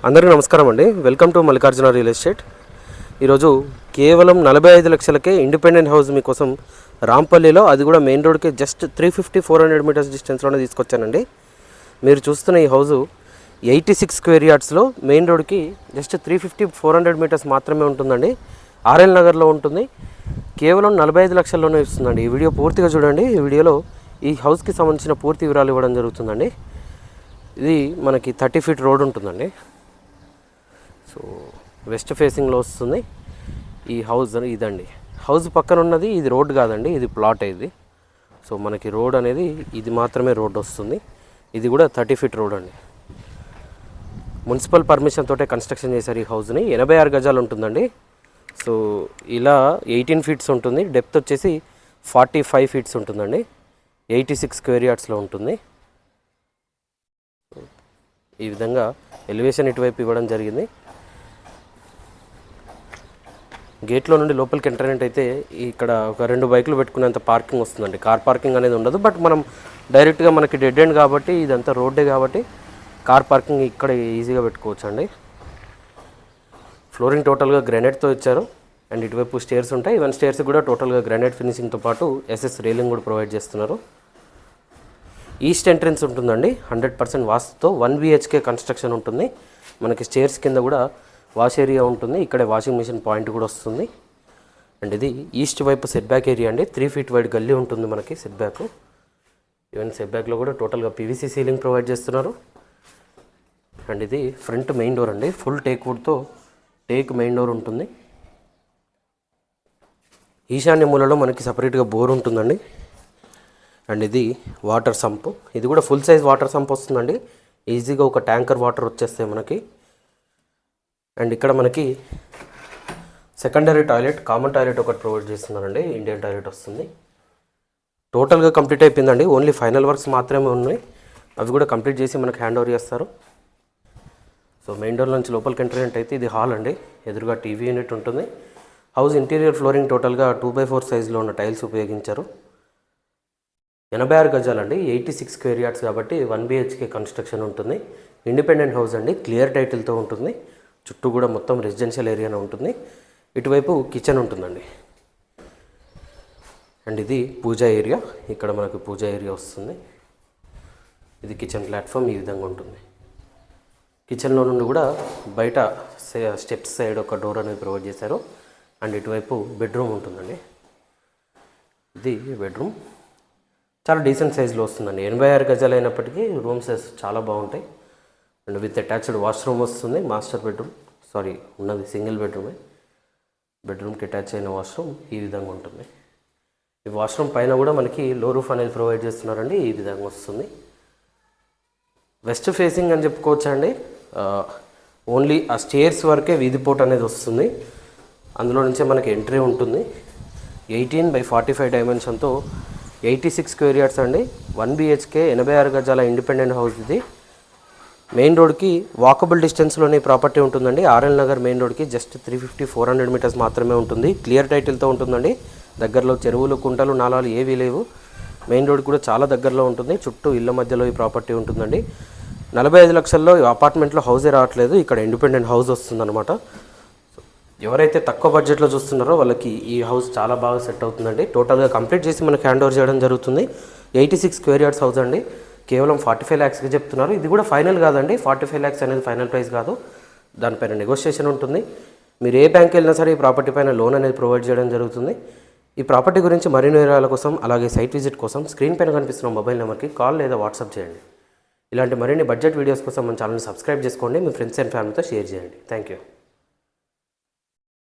అందరికీ నమస్కారం అండి. Welcome to Mallikarjuna real estate. ఈరోజు కేవలం 45 లక్షలకే ఇండిపెండెంట్ హౌస్ మీకోసం రాంపల్లిలో, అది కూడా మెయిన్ రోడ్కి జస్ట్ 350-400 మీటర్స్ డిస్టెన్స్లోనే తీసుకొచ్చానండి. మీరు చూస్తున్న ఈ హౌజు 86 స్క్వేర్ యార్డ్స్లో మెయిన్ రోడ్కి జస్ట్ 350-400 మీటర్స్ మాత్రమే ఉంటుందండి. ఆర్ఎల్ నగర్లో ఉంటుంది. కేవలం 45 లక్షల్లోనే ఇస్తుందండి. ఈ వీడియో పూర్తిగా చూడండి. ఈ వీడియోలో ఈ హౌస్కి సంబంధించిన పూర్తి వివరాలు ఇవ్వడం జరుగుతుందండి. ఇది మనకి 30 ఫీట్ రోడ్ ఉంటుందండి. సో వెస్ట్ ఫేసింగ్లో వస్తుంది ఈ హౌస్. ఇదండి హౌస్ పక్కన ఉన్నది. ఇది రోడ్ కాదండి, ఇది ప్లాట్. ఇది సో మనకి రోడ్ అనేది ఇది మాత్రమే రోడ్ వస్తుంది. ఇది కూడా 30 ఫీట్ రోడ్ అండి. మున్సిపల్ పర్మిషన్ తోటే కన్స్ట్రక్షన్ చేశారు ఈ హౌస్ని. 86 గజాలు ఉంటుందండి. సో ఇలా 18 ఫీట్స్ ఉంటుంది. డెప్త్ వచ్చేసి 45 ఫీట్స్ ఉంటుందండి. 86 స్క్వేర్ యార్డ్స్లో ఉంటుంది. ఈ విధంగా ఎలివేషన్ ఇటువైపు ఇవ్వడం జరిగింది. గేట్లో నుండి లోపలికి ఎంటర్మెంట్ అయితే ఇక్కడ ఒక 2 బైకులు పెట్టుకునేంత పార్కింగ్ వస్తుందండి. కార్ పార్కింగ్ అనేది ఉండదు. బట్ మనం డైరెక్ట్గా మనకి డెడ్ ఎండ్ కాబట్టి, ఇదంతా రోడ్డే కాబట్టి కార్ పార్కింగ్ ఇక్కడ ఈజీగా పెట్టుకోవచ్చు అండి. ఫ్లోరింగ్ టోటల్గా గ్రానైట్తో ఇచ్చారు. అండ్ ఇటువైపు స్టేర్స్ ఉంటాయి. ఈవెన్ స్టేర్స్ కూడా టోటల్గా గ్రానైట్ ఫినిషింగ్తో పాటు ఎస్ఎస్ రైలింగ్ కూడా ప్రొవైడ్ చేస్తున్నారు. ఈస్ట్ ఎంట్రెన్స్ ఉంటుందండి. 100% వాస్తుతో 1 BHK కన్స్ట్రక్షన్ ఉంటుంది. మనకి స్టేర్స్ కింద కూడా వాష్ ఏరియా ఉంటుంది. ఇక్కడే వాషింగ్ మిషన్ పాయింట్ కూడా వస్తుంది. అండ్ ఇది ఈస్ట్ వైపు సెట్ బ్యాక్ ఏరియా అండి. 3 ఫీట్ వైడ్ గల్లీ ఉంటుంది మనకి సెట్ బ్యాక్. ఈవెన్ సెట్ బ్యాక్లో కూడా టోటల్గా PVC సీలింగ్ ప్రొవైడ్ చేస్తున్నారు. అండ్ ఇది ఫ్రంట్ మెయిన్ డోర్ అండి. ఫుల్ టేక్ వుడ్తో టేక్ మెయిన్ డోర్ ఉంటుంది. ఈశాన్య మూలలో మనకి సపరేట్గా బోర్ ఉంటుందండి. అండ్ ఇది వాటర్ సంప్. ఇది కూడా ఫుల్ సైజ్ వాటర్ సంప్ వస్తుందండి. ఈజీగా ఒక ట్యాంకర్ వాటర్ వచ్చేస్తాయి మనకి. అండ్ ఇక్కడ మనకి సెకండరీ టాయిలెట్, కామన్ టాయిలెట్ ఒకటి ప్రొవైడ్ చేస్తున్నారండి. ఇండియన్ టాయిలెట్ వస్తుంది. టోటల్గా కంప్లీట్ అయిపోయిందండి. ఓన్లీ ఫైనల్ వర్క్స్ మాత్రమే ఉన్నాయి. అవి కూడా కంప్లీట్ చేసి మనకు హ్యాండ్ ఓవర్ చేస్తారు. సో మెయిన్ డోర్ నుంచి లోపలికి ఎంట్రెంట్ అయితే ఇది హాల్ అండి. ఎదురుగా టీవీ యూనిట్ ఉంటుంది. హౌస్ ఇంటీరియర్ ఫ్లోరింగ్ టోటల్గా 2x4 సైజులో ఉన్న టైల్స్ ఉపయోగించారు. 86 గజాలండి. 86 స్క్వేర్ యార్డ్స్ కాబట్టి 1 BHK కన్స్ట్రక్షన్ ఉంటుంది. ఇండిపెండెంట్ హౌస్ అండి. క్లియర్ టైటిల్తో ఉంటుంది. చుట్టూ కూడా మొత్తం రెసిడెన్షియల్ ఏరియానే ఉంటుంది. ఇటువైపు కిచెన్ ఉంటుందండి. అండ్ ఇది పూజా ఏరియా. ఇక్కడ మనకు పూజా ఏరియా వస్తుంది. ఇది కిచెన్ ప్లాట్ఫామ్ ఈ విధంగా ఉంటుంది. కిచెన్లో నుండి కూడా బయట స్టెప్స్ సైడ్ ఒక డోర్ అనేది ప్రొవైడ్ చేశారు. అండ్ ఇటువైపు బెడ్రూమ్ ఉంటుందండి. ఇది బెడ్రూమ్ చాలా డీసెంట్ సైజులో వస్తుందండి. 86 గజాలు అయినప్పటికీ రూమ్ సైజ్ చాలా బాగుంటాయి. అండ్ విత్ అటాచ్డ్ వాష్రూమ్ వస్తుంది. మాస్టర్ బెడ్రూమ్, సారీ ఉన్నది సింగిల్ బెడ్రూమే. బెడ్రూమ్కి అటాచ్ అయిన వాష్రూమ్ ఈ విధంగా ఉంటుంది. ఈ వాష్రూమ్ పైన కూడా మనకి లో రూఫ్ అనేది ప్రొవైడ్ చేస్తున్నారండి. ఈ విధంగా వస్తుంది. వెస్ట్ ఫేసింగ్ అని చెప్పుకోవచ్చా అండి. ఓన్లీ ఆ స్టేర్స్ వరకే వీధిపోట్ అనేది వస్తుంది. అందులో నుంచే మనకి ఎంట్రీ ఉంటుంది. 18x45 డైమెన్షన్తో 86 స్క్వేర్ యార్డ్స్ అండి. 1 BHK 86 గజాల ఇండిపెండెంట్ హౌస్ ఇది. మెయిన్ రోడ్కి వాకబుల్ డిస్టెన్స్లోనే ప్రాపర్టీ ఉంటుందండి. ఆర్ఎల్ నగర్ మెయిన్ రోడ్కి జస్ట్ 350-400 మీటర్స్ మాత్రమే ఉంటుంది. క్లియర్ టైటిల్తో ఉంటుందండి. దగ్గరలో చెరువులు, కుంటలు, నాలాలు ఏవీ లేవు. మెయిన్ రోడ్ కూడా చాలా దగ్గరలో ఉంటుంది. చుట్టూ ఇళ్ళ మధ్యలో ఈ ప్రాపర్టీ ఉంటుందండి. 45 లక్షల్లో అపార్ట్మెంట్లో హౌసే రావట్లేదు. ఇక్కడ ఇండిపెండెంట్ హౌస్ వస్తుందన్నమాట. ఎవరైతే తక్కువ బడ్జెట్లో చూస్తున్నారో వాళ్ళకి ఈ హౌస్ చాలా బాగా సెట్ అవుతుందండి. టోటల్గా కంప్లీట్ చేసి మనకి హ్యాండ్ ఓవర్ చేయడం జరుగుతుంది. 86 స్క్వేర్ యార్డ్స్ హౌస్ అండి. కేవలం 45 lakhsకి చెప్తున్నారు. ఇది కూడా ఫైనల్ కాదండి. 45 lakhs అనేది ఫైనల్ ప్రైస్ కాదు. దానిపైన నెగోషియేషన్ ఉంటుంది. మీరు ఏ బ్యాంక్కి వెళ్ళినా సరే ఈ ప్రాపర్టీ పైన లోన్ అనేది ప్రొవైడ్ చేయడం జరుగుతుంది. ఈ ప్రాపర్టీ గురించి మరిన్ని వివరాల కోసం, అలాగే సైట్ విజిట్ కోసం స్క్రీన్ పైన కనిపిస్తున్న మొబైల్ నెంబర్కి కాల్ లేదా వాట్సాప్ చేయండి. ఇలాంటి మరిన్ని బడ్జెట్ వీడియోస్ కోసం మన ఛానల్ని సబ్స్క్రైబ్ చేసుకోండి. మీ ఫ్రెండ్స్ అండ్ ఫ్యామిలీతో షేర్ చేయండి. Thank you.